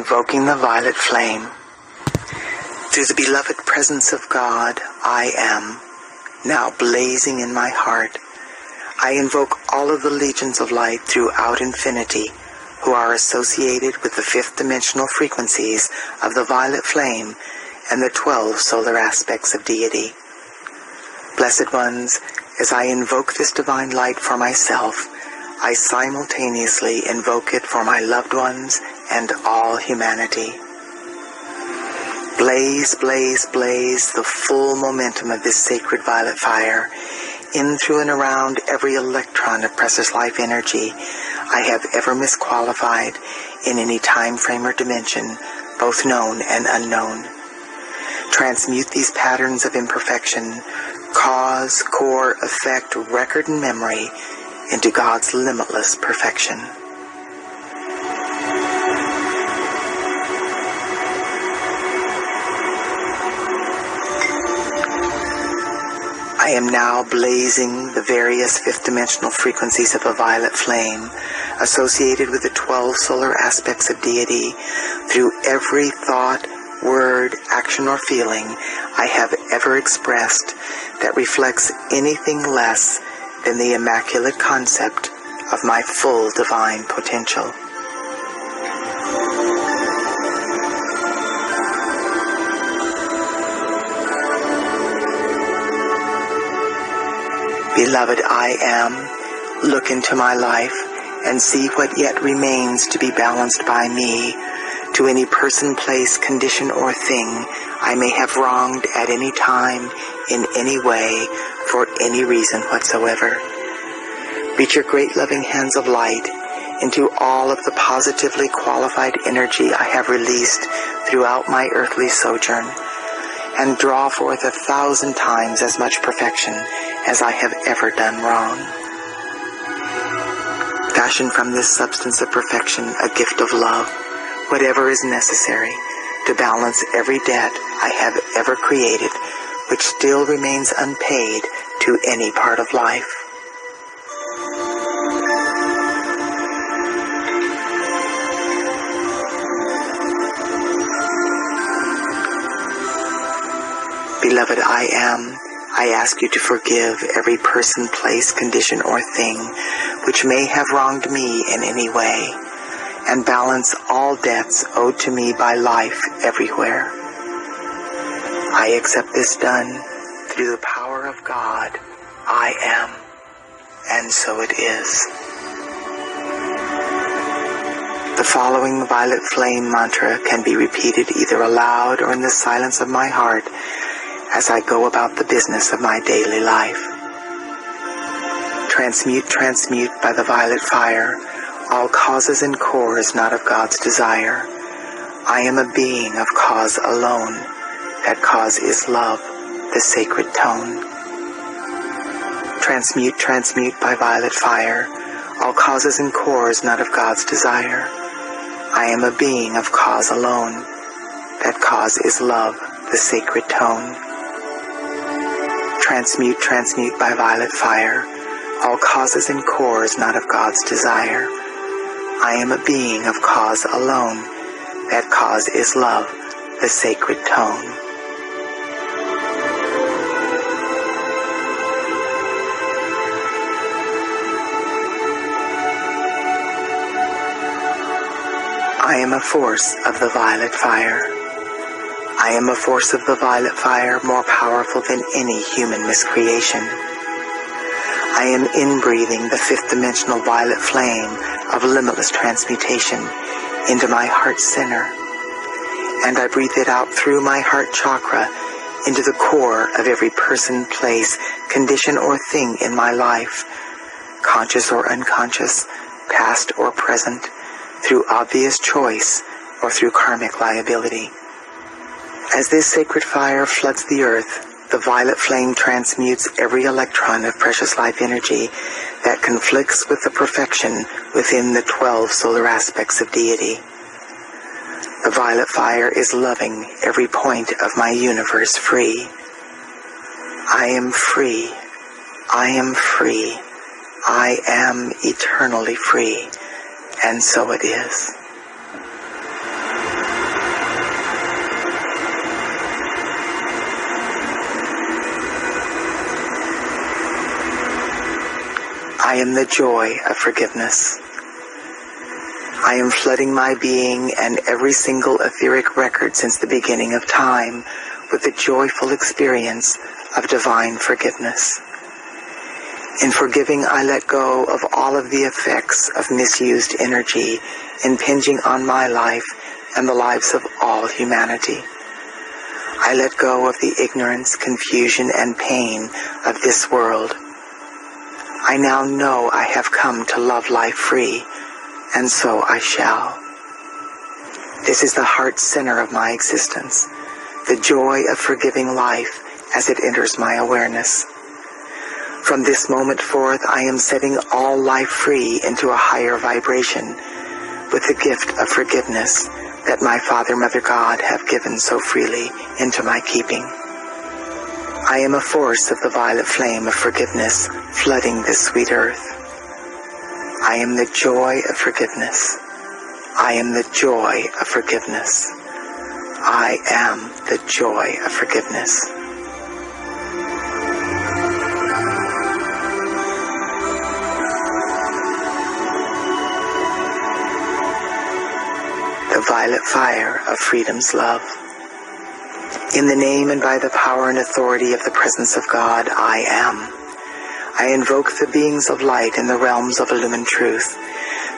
invoking the violet flame. Through the beloved presence of God, I am, now blazing in my heart. I invoke all of the legions of light throughout infinity who are associated with the fifth dimensional frequencies of the violet flame and the 12 solar aspects of deity. Blessed ones, as I invoke this divine light for myself, I simultaneously invoke it for my loved ones and all humanity. Blaze, blaze, blaze the full momentum of this sacred violet fire in, through, and around every electron of precious life energy I have ever misqualified in any time frame or dimension, both known and unknown. Transmute these patterns of imperfection, cause, core, effect, record, and memory into God's limitless perfection. I am now blazing the various fifth-dimensional frequencies of a violet flame associated with the 12 solar aspects of deity through every thought, word, action, or feeling I have ever expressed that reflects anything less than the immaculate concept of my full divine potential. Beloved, I am, look into my life and see what yet remains to be balanced by me to any person, place, condition, or thing I may have wronged at any time, in any way, for any reason whatsoever. Reach your great loving hands of light into all of the positively qualified energy I have released throughout my earthly sojourn, and draw forth 1,000 times as much perfection as I have ever done wrong. Fashion from this substance of perfection a gift of love, whatever is necessary to balance every debt I have ever created, which still remains unpaid to any part of life. Beloved, I ask you to forgive every person, place, condition, or thing which may have wronged me in any way, and balance all debts owed to me by life everywhere. I accept this done through the power of God. I am, and so it is. The following violet flame mantra can be repeated either aloud or in the silence of my heart as I go about the business of my daily life. Transmute, transmute by the violet fire all causes and cores not of God's desire. I am a being of cause alone. That cause is love, the sacred tone. Transmute, transmute by violet fire all causes and cores not of God's desire. I am a being of cause alone. That cause is love, the sacred tone. Transmute, transmute by violet fire all causes and cores not of God's desire. I am a being of cause alone. That cause is love, the sacred tone. I am a force of the violet fire. I am a force of the violet fire more powerful than any human miscreation. I am inbreathing the fifth dimensional violet flame of limitless transmutation into my heart center, and I breathe it out through my heart chakra into the core of every person, place, condition, or thing in my life, conscious or unconscious, past or present, through obvious choice or through karmic liability. As this sacred fire floods the earth, the violet flame transmutes every electron of precious life energy that conflicts with the perfection within the 12 solar aspects of deity. The violet fire is loving every point of my universe free. I am free. I am free. I am eternally free. And so it is. I am the joy of forgiveness. I am flooding my being and every single etheric record since the beginning of time with the joyful experience of divine forgiveness. In forgiving, I let go of all of the effects of misused energy impinging on my life and the lives of all humanity. I let go of the ignorance, confusion, and pain of this world. I now know I have come to love life free, and so I shall. This is the heart center of my existence, the joy of forgiving life as it enters my awareness. From this moment forth, I am setting all life free into a higher vibration with the gift of forgiveness that my Father, Mother, God have given so freely into my keeping. I am a force of the violet flame of forgiveness flooding this sweet earth. I am the joy of forgiveness. I am the joy of forgiveness. I am the joy of forgiveness. The violet fire of freedom's love. In the name and by the power and authority of the presence of God, I am. I invoke the beings of light in the realms of illumined truth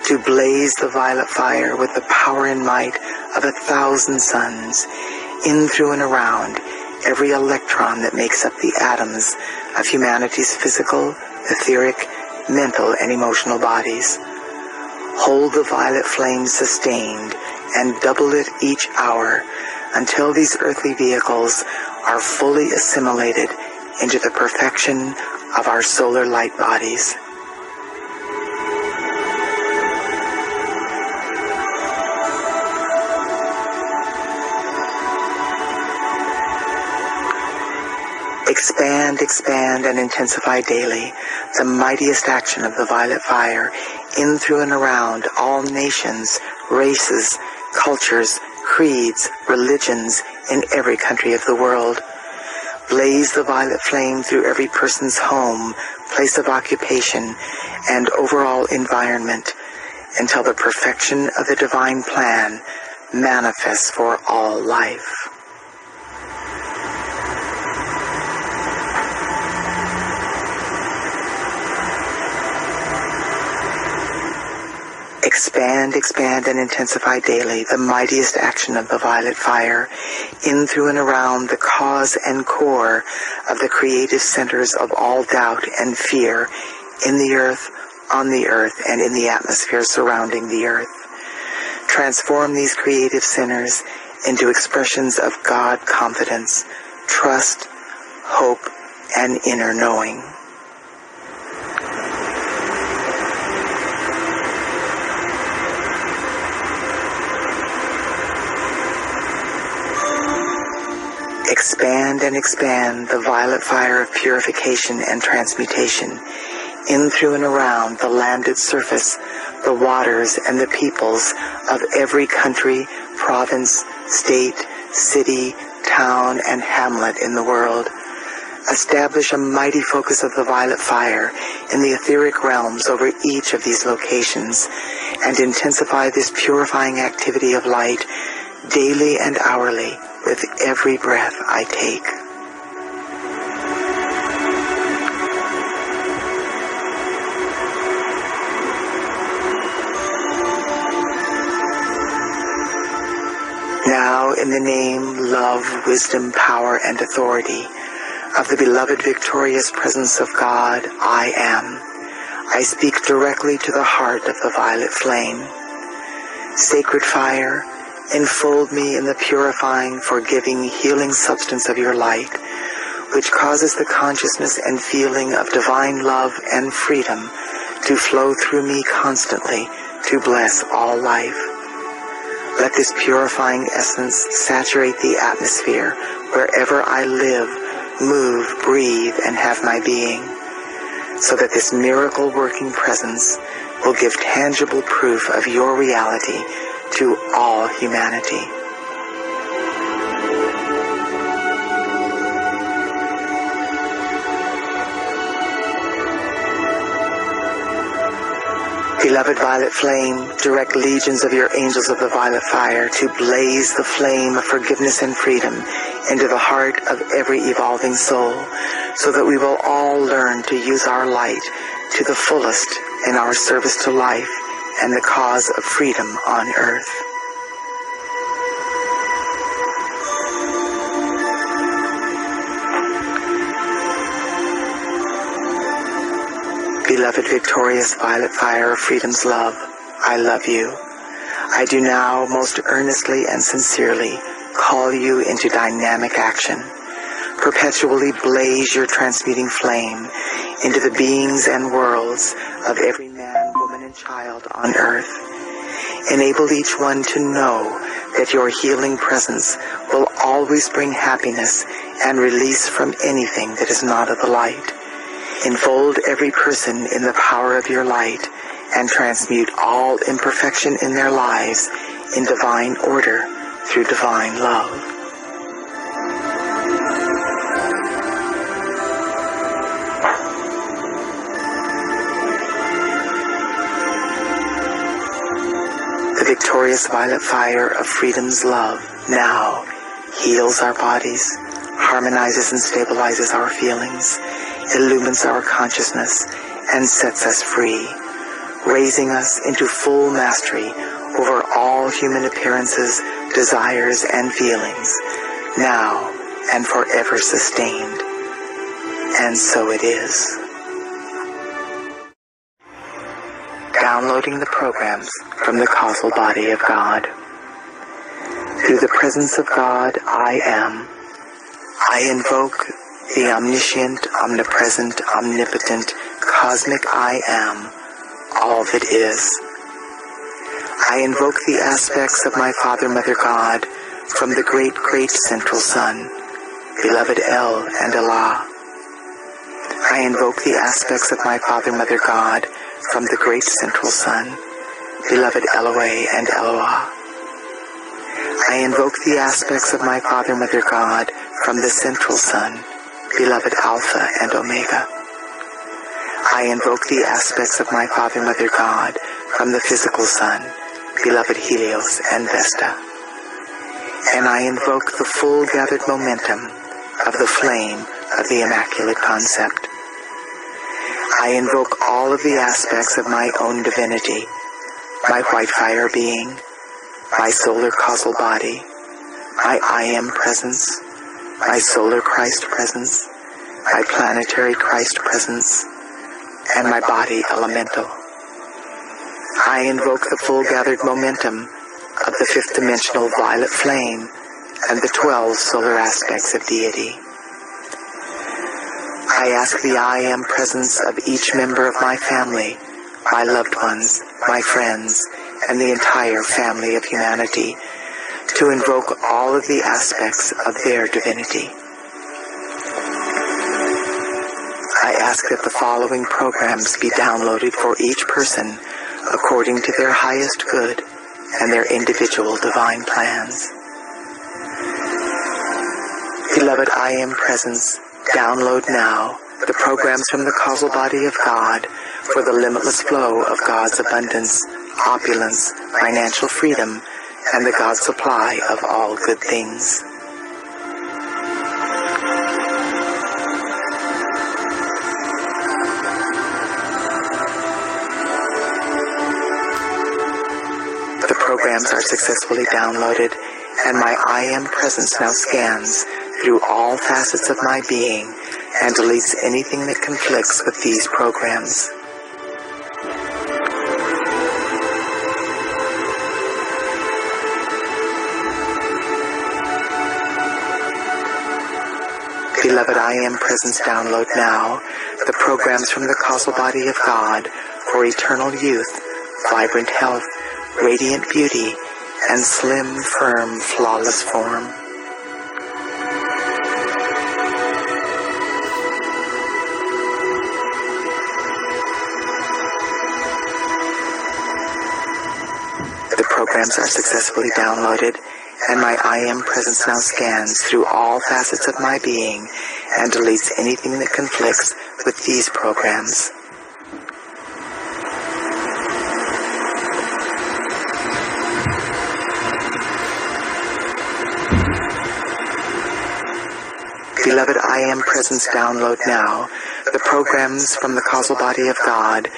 to blaze the violet fire with the power and might of 1,000 suns, in, through, and around every electron that makes up the atoms of humanity's physical, etheric, mental, and emotional bodies. Hold the violet flame sustained and double it each hour until these earthly vehicles are fully assimilated into the perfection of our solar light bodies. Expand, expand, and intensify daily the mightiest action of the violet fire in, through, and around all nations, races, cultures, creeds, religions in every country of the world. Blaze the violet flame through every person's home, place of occupation, and overall environment until the perfection of the divine plan manifests for all life. Expand, expand, and intensify daily the mightiest action of the violet fire in, through, and around the cause and core of the creative centers of all doubt and fear in the earth, on the earth, and in the atmosphere surrounding the earth. Transform these creative centers into expressions of God confidence, trust, hope, and inner knowing. Expand and expand the violet fire of purification and transmutation in, through, and around the landed surface, the waters, and the peoples of every country, province, state, city, town, and hamlet in the world. Establish a mighty focus of the violet fire in the etheric realms over each of these locations and intensify this purifying activity of light daily and hourly with every breath I take. Now, in the name, love, wisdom, power, and authority of the beloved victorious presence of God, I am. I speak directly to the heart of the violet flame. Sacred fire, enfold me in the purifying, forgiving, healing substance of your light, which causes the consciousness and feeling of divine love and freedom to flow through me constantly to bless all life. Let this purifying essence saturate the atmosphere wherever I live, move, breathe, and have my being, so that this miracle-working presence will give tangible proof of your reality to all humanity. Beloved violet flame, direct legions of your angels of the violet fire to blaze the flame of forgiveness and freedom into the heart of every evolving soul, so that we will all learn to use our light to the fullest in our service to life and the cause of freedom on earth. Beloved victorious violet fire of freedom's love, I love you. I do now most earnestly and sincerely call you into dynamic action. Perpetually blaze your transmuting flame into the beings and worlds of every man, woman, and child on earth. Enable each one to know that your healing presence will always bring happiness and release from anything that is not of the light. Enfold every person in the power of your light and transmute all imperfection in their lives in divine order through divine love. The victorious violet fire of freedom's love now heals our bodies, harmonizes and stabilizes our feelings, illumines our consciousness, and sets us free, raising us into full mastery over all human appearances, desires, and feelings, now and forever sustained. And so it is. Downloading the programs from the causal body of God. Through the presence of God, I am. I invoke the omniscient, omnipresent, omnipotent, cosmic I am, all that is. I invoke the aspects of my Father, Mother God from the great, great central sun, beloved El and Allah. I invoke the aspects of my Father, Mother God from the great central sun, beloved Eloah and Eloah. I invoke the aspects of my Father, Mother God from the central sun, beloved Alpha and Omega. I invoke the aspects of my Father, Mother God from the physical sun, beloved Helios and Vesta. And I invoke the full gathered momentum of the flame of the Immaculate Concept. I invoke all of the aspects of my own divinity, my white fire being, my solar causal body, my I am presence, my solar Christ presence, my planetary Christ presence, and my body elemental. I invoke the full gathered momentum of the fifth dimensional violet flame and the 12 solar aspects of deity. I ask the I am presence of each member of my family, my loved ones, my friends, and the entire family of humanity to invoke all of the aspects of their divinity. I ask that the following programs be downloaded for each person according to their highest good and their individual divine plans. Beloved I am presence, download now the programs from the causal body of God for the limitless flow of God's abundance, opulence, financial freedom, and the God supply of all good things. The programs are successfully downloaded, and my I am presence now scans through all facets of my being and deletes anything that conflicts with these programs. Beloved I am presence, download now the programs from the causal body of God for eternal youth, vibrant health, radiant beauty, and slim, firm, flawless form. The programs are successfully downloaded, and my I am presence now scans through all facets of my being and deletes anything that conflicts with these programs. Beloved, I Am Presence download now the programs from the causal body of God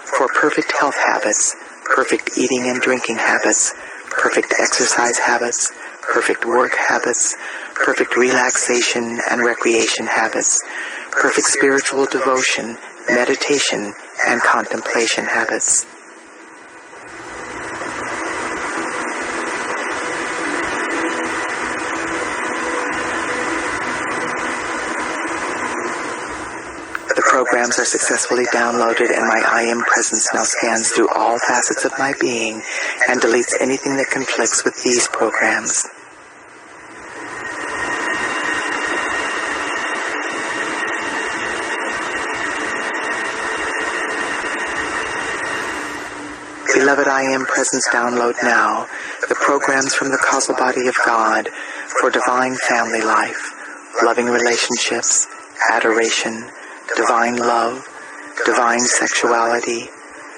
for perfect health habits, perfect eating and drinking habits, perfect exercise habits, perfect work habits, perfect relaxation and recreation habits, perfect spiritual devotion, meditation, and contemplation habits. The programs are successfully downloaded, and my I Am Presence now scans through all facets of my being and deletes anything that conflicts with these programs. Beloved, I Am Presence download now the programs from the causal body of God for divine family life, loving relationships, adoration, divine love, divine sexuality,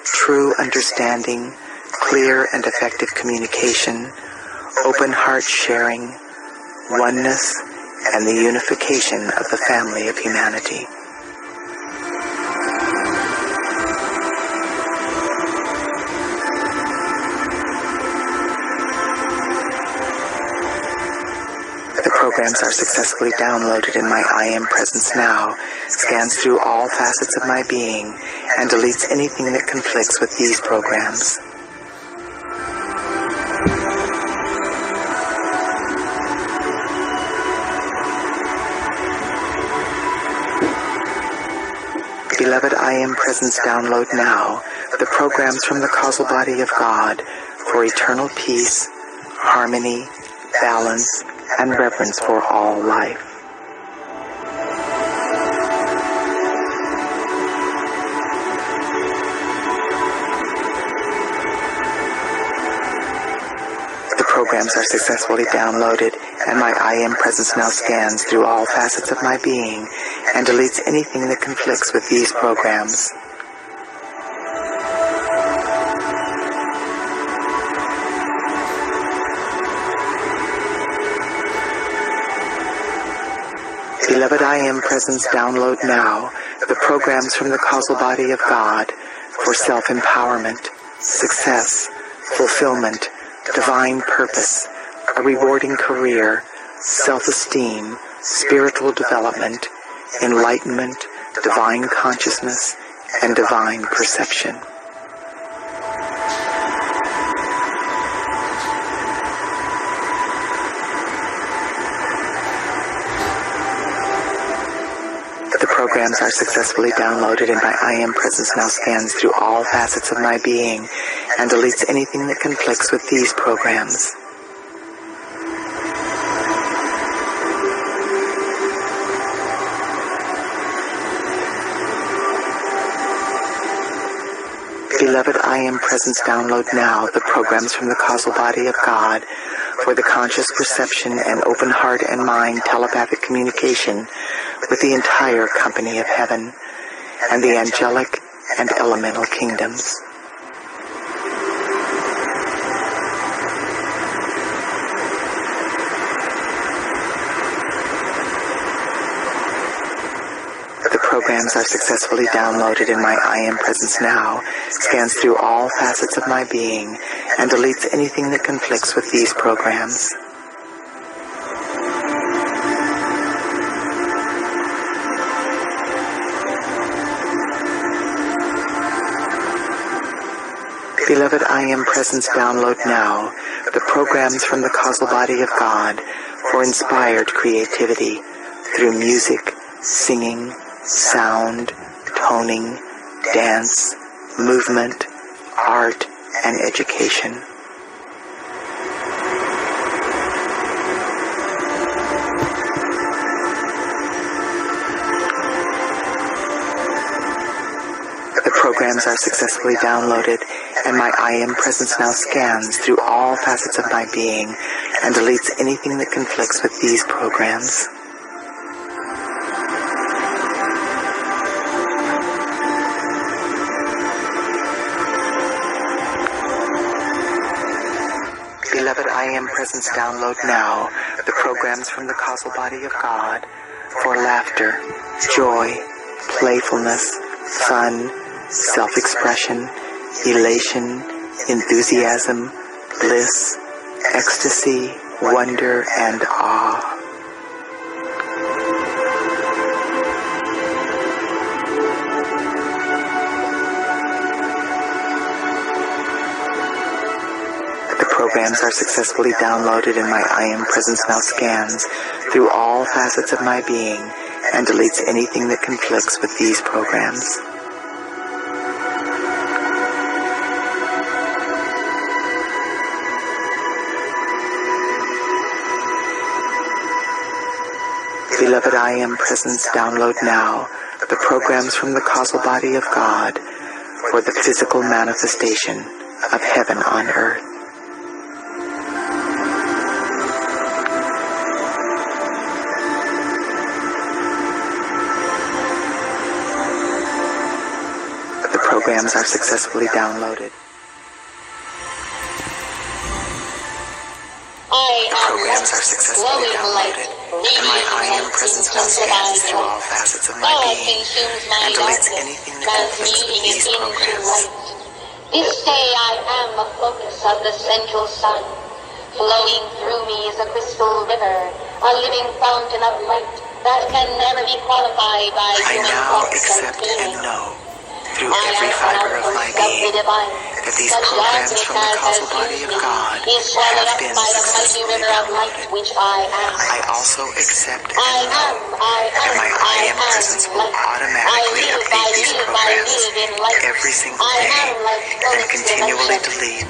true understanding, clear and effective communication, open heart sharing, oneness, and the unification of the family of humanity. The programs are successfully downloaded, and my I Am Presence now scans through all facets of my being and deletes anything that conflicts with these programs. Beloved, I Am Presence download now the programs from the causal body of God for eternal peace, harmony, balance, and reverence for all life. The programs are successfully downloaded, and my I Am Presence now scans through all facets of my being and deletes anything that conflicts with these programs. Beloved, I Am Presence download now the programs from the causal body of God for self-empowerment, success, fulfillment, divine purpose, a rewarding career, self-esteem, spiritual development, enlightenment, divine consciousness, and divine perception. The programs are successfully downloaded, and my I Am Presence now scans through all facets of my being and deletes anything that conflicts with these programs. Beloved, I Am Presence download now the programs from the causal body of God for the conscious perception and open heart and mind telepathic communication with the entire company of heaven and the angelic and elemental kingdoms. The programs are successfully downloaded, and my I Am Presence now scans through all facets of my being and deletes anything that conflicts with these programs. Beloved, I Am Presence download now the programs from the causal body of God for inspired creativity through music, singing, sound, toning, dance, movement, art, and education. The programs are successfully downloaded, and my I Am Presence now scans through all facets of my being and deletes anything that conflicts with these programs. Beloved, I Am Presence download now the programs from the causal body of God for laughter, joy, playfulness, fun, self-expression, elation, enthusiasm, bliss, ecstasy, wonder, and awe. Programs are successfully downloaded and my I Am Presence Now scans through all facets of my being and deletes anything that conflicts with these programs. Beloved I Am Presence, download now the programs from the causal body of God for the physical manifestation of heaven on earth. Programs are successfully downloaded. Programs are successfully downloaded, and my I Am Presence now scans through all facets of my being and deletes anything that conflicts with these programs. This day I am a focus of the central sun. Flowing through me is a crystal river, a living fountain of light that can never be qualified by human thoughts and feelings. Through every fiber of my being, that these programs from the causal body of God have been successfully downloaded. I also accept and know that my I Am Presence will automatically update these programs every single day and continually delete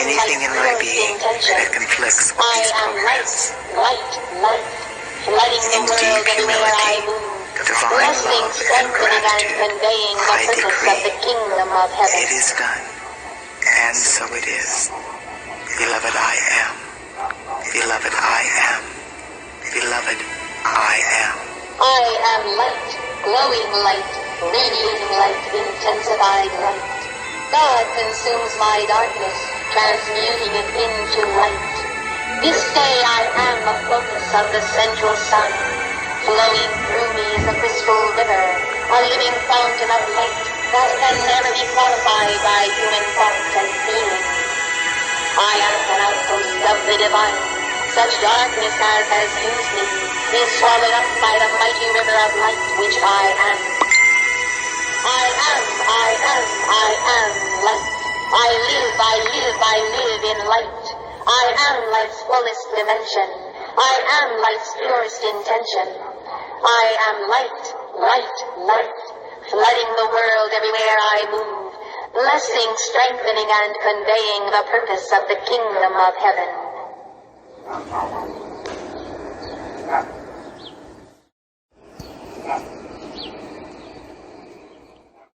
anything in my being that conflicts with these programs. Indeed, humility, divine love and gratitude, I decree, it is done, and so it is. Beloved, I am. Beloved, I am. Beloved, I am. I am light, glowing light, radiating light, intensified light. God consumes my darkness, transmuting it into light. This day I am a focus of the central sun. Flowing through me is a crystal river, a living fountain of light that can never be qualified by human thoughts and feelings. I am an outpost of the divine. Such darkness as has used me is swallowed up by the mighty river of light which I am. I am light. I live in light. I am life's fullest dimension. I am life's purest intention. I am light, flooding the world everywhere I move, blessing, strengthening, and conveying the purpose of the kingdom of heaven.